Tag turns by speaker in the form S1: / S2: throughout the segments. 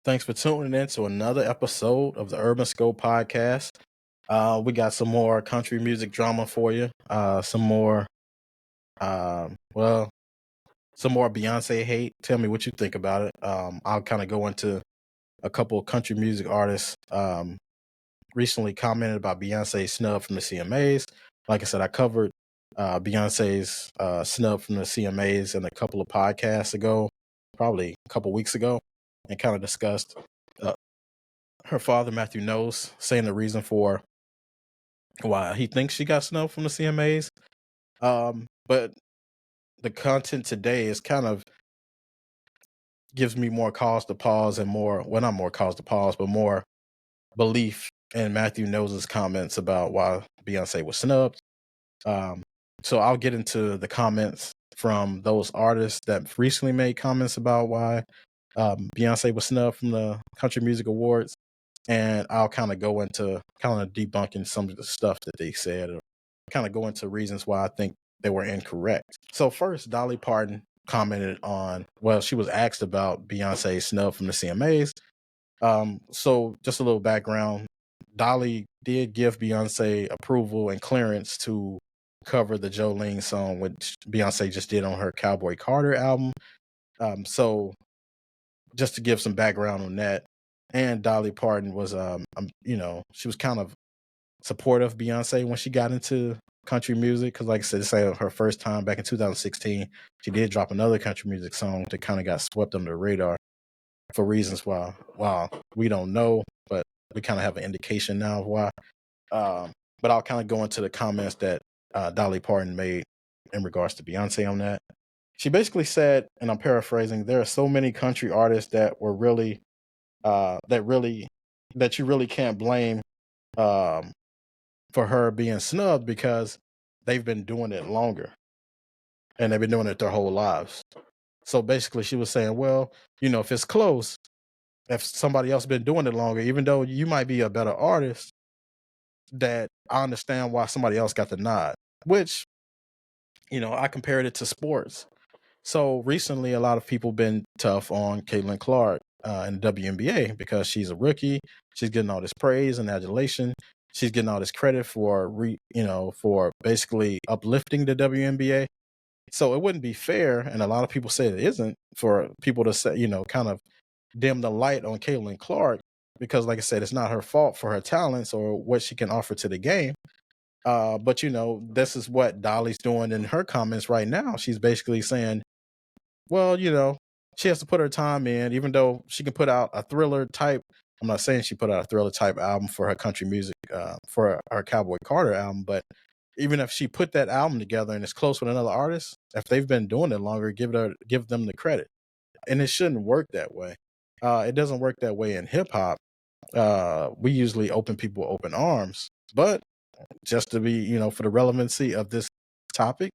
S1: Thanks for tuning in to another episode of the Urban Scope Podcast. We got some more country music drama for you. Some more, well, some more Beyonce hate. Tell me what you think about it. I'll kind of go into a couple of country music artists recently commented about Beyonce's snub from the CMAs. Like I said, I covered Beyonce's snub from the CMAs in a couple of podcasts ago, probably a couple weeks ago, and kind of discussed her father, Matthew Knowles, saying the reason for why he thinks she got snubbed from the CMAs. But the content today is kind of gives me more cause to pause and more, well, not more cause to pause, but more belief in Matthew Knowles' comments about why Beyonce was snubbed. So I'll get into the comments from those artists that recently made comments about why Beyonce was snubbed from the Country Music Awards. And I'll kind of go into kind of debunking some of the stuff that they said, or kind of go into reasons why I think they were incorrect. So first, Dolly Parton commented on, well, she was asked about Beyonce's snub from the CMAs. So just a little background. Dolly did give Beyonce approval and clearance to cover the Jolene song, which Beyonce just did on her Cowboy Carter album. So just to give some background on that. And Dolly Parton was, she was kind of supportive of Beyonce when she got into country music. Because, like I said, this ain't her first time. Back in 2016, she did drop another country music song that kind of got swept under the radar for reasons why we don't know, but we kind of have an indication now of why. But I'll kind of go into the comments that Dolly Parton made in regards to Beyonce on that. She basically said, and I'm paraphrasing, there are so many country artists that were really that you really can't blame for her being snubbed because they've been doing it longer and they've been doing it their whole lives. So basically she was saying, well, if it's close, if somebody else been doing it longer, even though you might be a better artist, that I understand why somebody else got the nod, which, I compared it to sports. So recently, a lot of people been tough on Caitlin Clark in the WNBA because she's a rookie. She's getting all this praise and adulation. She's getting all this credit for for basically uplifting the WNBA. So it wouldn't be fair, and a lot of people say it isn't, for people to say, kind of dim the light on Caitlin Clark because, like I said, it's not her fault for her talents or what she can offer to the game. But this is what Dolly's doing in her comments right now. She's basically saying, well, she has to put her time in, even though she can put out a thriller type. I'm not saying she put out a thriller type album for her country music, for her Cowboy Carter album, but even if she put that album together and it's close with another artist, if they've been doing it longer, give them the credit. And it shouldn't work that way. It doesn't work that way in hip hop. We usually open people with open arms, but just to be, for the relevancy of this topic,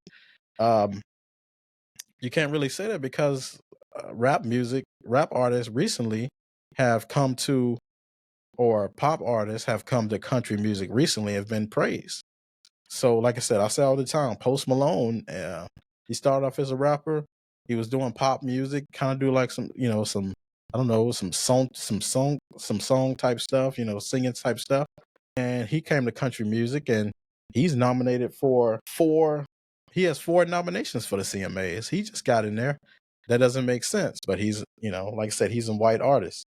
S1: you can't really say that because rap artists recently have come to, or pop artists have come to country music recently, have been praised. So, like I said, I say all the time, Post Malone, he started off as a rapper. He was doing pop music, kind of do like some, I don't know, some song type stuff, singing type stuff. And he came to country music, and he's nominated for he has 4 nominations for the CMAs. He just got in there. That doesn't make sense. But he's, like I said, he's a white artist.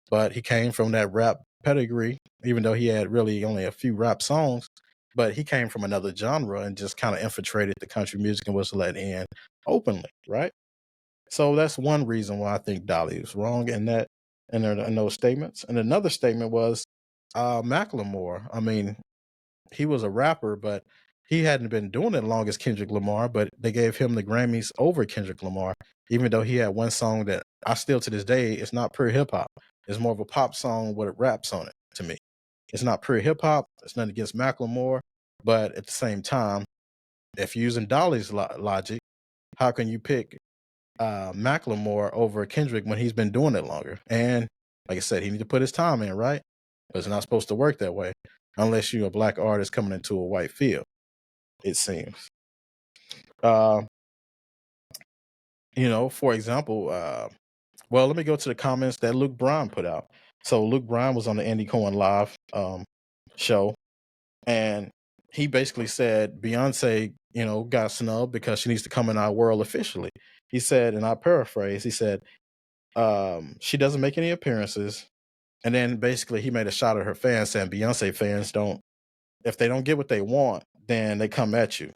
S1: But he came from that rap pedigree, even though he had really only a few rap songs. But he came from another genre and just kind of infiltrated the country music and was let in openly, right? So that's one reason why I think Dolly was wrong in that, in those statements. And another statement was Macklemore. I mean, he was a rapper, but he hadn't been doing it long as Kendrick Lamar, but they gave him the Grammys over Kendrick Lamar, even though he had one song that I still to this day, it's not pure hip hop. It's more of a pop song with raps on it to me. It's not pure hip hop. It's nothing against Macklemore, but at the same time, if you're using Dolly's logic, how can you pick Macklemore over Kendrick when he's been doing it longer? And like I said, he need to put his time in, right? But it's not supposed to work that way unless you're a black artist coming into a white field, it seems. For example, Well, let me go to the comments that Luke Bryan put out. So Luke Bryan was on the Andy Cohen Live show, and he basically said Beyonce, got snubbed because she needs to come in our world officially. He said, and I paraphrase, he said, she doesn't make any appearances. And then basically he made a shot at her fans saying Beyonce fans don't, if they don't get what they want, then they come at you.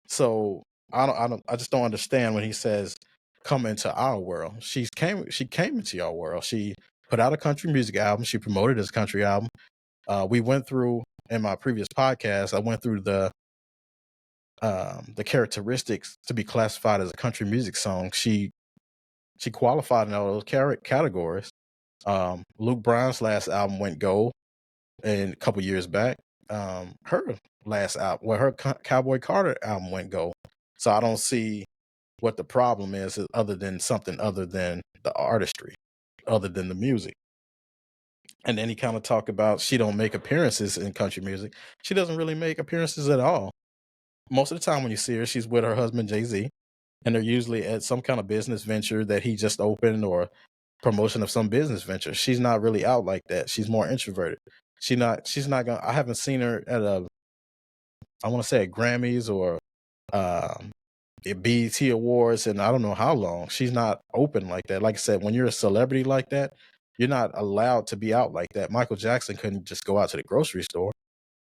S1: So I just don't understand when he says come into our world. She came into your world. She put out a country music album. She promoted this country album. We went through in my previous podcast. I went through the characteristics to be classified as a country music song. She qualified in all those categories. Luke Bryan's last album went gold, and a couple years back, her last album, her Cowboy Carter album went gold. So I don't see what the problem is other than something other than the artistry, other than the music. And then he kind of talked about she don't make appearances in country music. She doesn't really make appearances at all. Most of the time when you see her, she's with her husband Jay-Z, and they're usually at some kind of business venture that he just opened or promotion of some business venture. She's not really out like that. She's more introverted. She's not gonna, I haven't seen her at I want to say at Grammys or at BET Awards, and I don't know how long. She's not open like that. Like I said, when you're a celebrity like that, you're not allowed to be out like that. Michael Jackson couldn't just go out to the grocery store.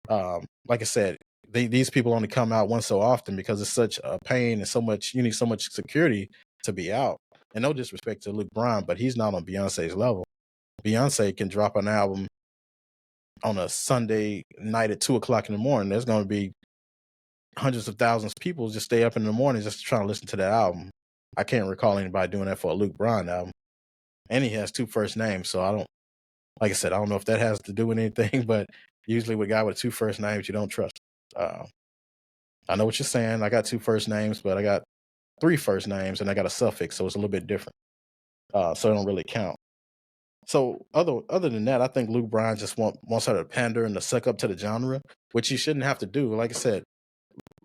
S1: Like I said, these people only come out once so often because it's such a pain and so much, you need so much security to be out. And no disrespect to Luke Bryan, but he's not on Beyonce's level. Beyonce can drop an album on a Sunday night at 2:00 in the morning. There's going to be hundreds of thousands of people just stay up in the morning just to try to listen to that album. I can't recall anybody doing that for a Luke Bryan album. And he has 2 first names, so like I said, I don't know if that has to do with anything, but usually with a guy with 2 first names, you don't trust. I know what you're saying. I got 2 first names, but I got 3 first names and I got a suffix, so it's a little bit different. So it don't really count. So other than that, I think Luke Bryan just wants her to pander and to suck up to the genre, which you shouldn't have to do. Like I said,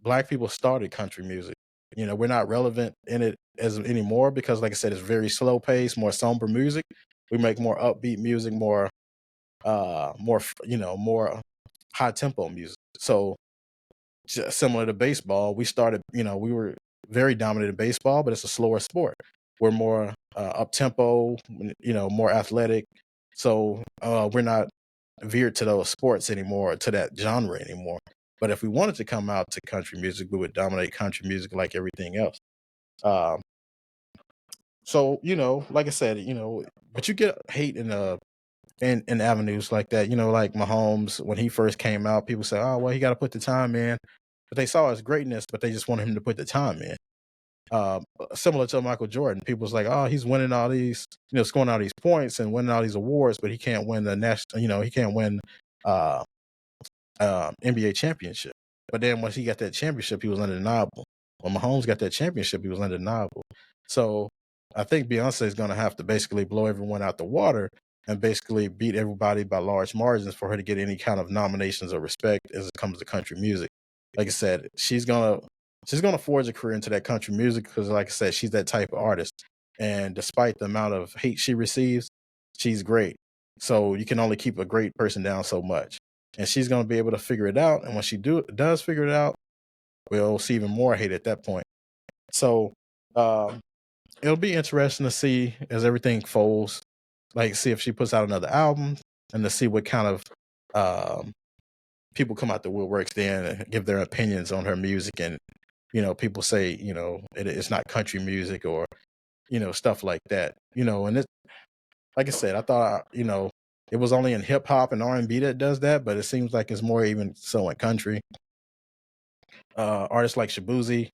S1: Black people started country music. We're not relevant in it as anymore because, like I said, it's very slow paced, more somber music. We make more upbeat music, more more high tempo music. So similar to baseball, we started, we were very dominant in baseball, but it's a slower sport. We're more up tempo, more athletic. So we're not veered to those sports anymore, to that genre anymore. But if we wanted to come out to country music, we would dominate country music like everything else. So, like I said, but you get hate in avenues like that, like Mahomes, when he first came out, people say, oh, well, he got to put the time in. But they saw his greatness, but they just wanted him to put the time in. Similar to Michael Jordan, people was like, oh, he's winning all these, scoring all these points and winning all these awards, but he can't win the national, he can't win NBA championship. But then once he got that championship, he was undeniable. When Mahomes got that championship, he was undeniable. So I think Beyonce is going to have to basically blow everyone out the water and basically beat everybody by large margins for her to get any kind of nominations or respect as it comes to country music. Like I said, she's gonna forge a career into that country music because, like I said, she's that type of artist. And despite the amount of hate she receives, she's great. So you can only keep a great person down so much. And she's going to be able to figure it out. And when she does figure it out, we'll see even more hate at that point. So it'll be interesting to see as everything folds, like see if she puts out another album and to see what kind of people come out the woodworks then and give their opinions on her music. And, people say, it's not country music or, stuff like that, and it, like I said, I thought, it was only in hip hop and R&B that does that, but it seems like it's more even so in country. Artists like Shabuzi,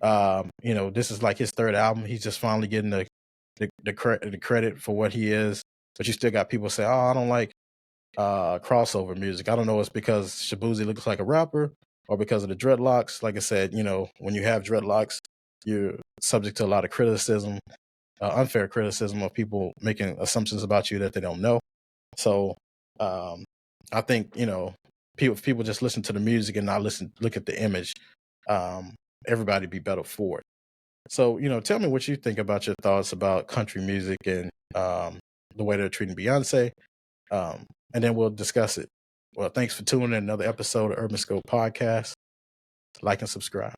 S1: this is like his 3rd album. He's just finally getting the credit for what he is. But you still got people say, "Oh, I don't like crossover music." I don't know. It's because Shabuzi looks like a rapper or because of the dreadlocks. Like I said, when you have dreadlocks, you're subject to a lot of criticism, unfair criticism of people making assumptions about you that they don't know. So I think, if people just listen to the music and not look at the image, everybody be better for it. So, tell me what you think about your thoughts about country music and the way they're treating Beyonce, and then we'll discuss it. Well, thanks for tuning in another episode of Urban Scope Podcast. Like and subscribe.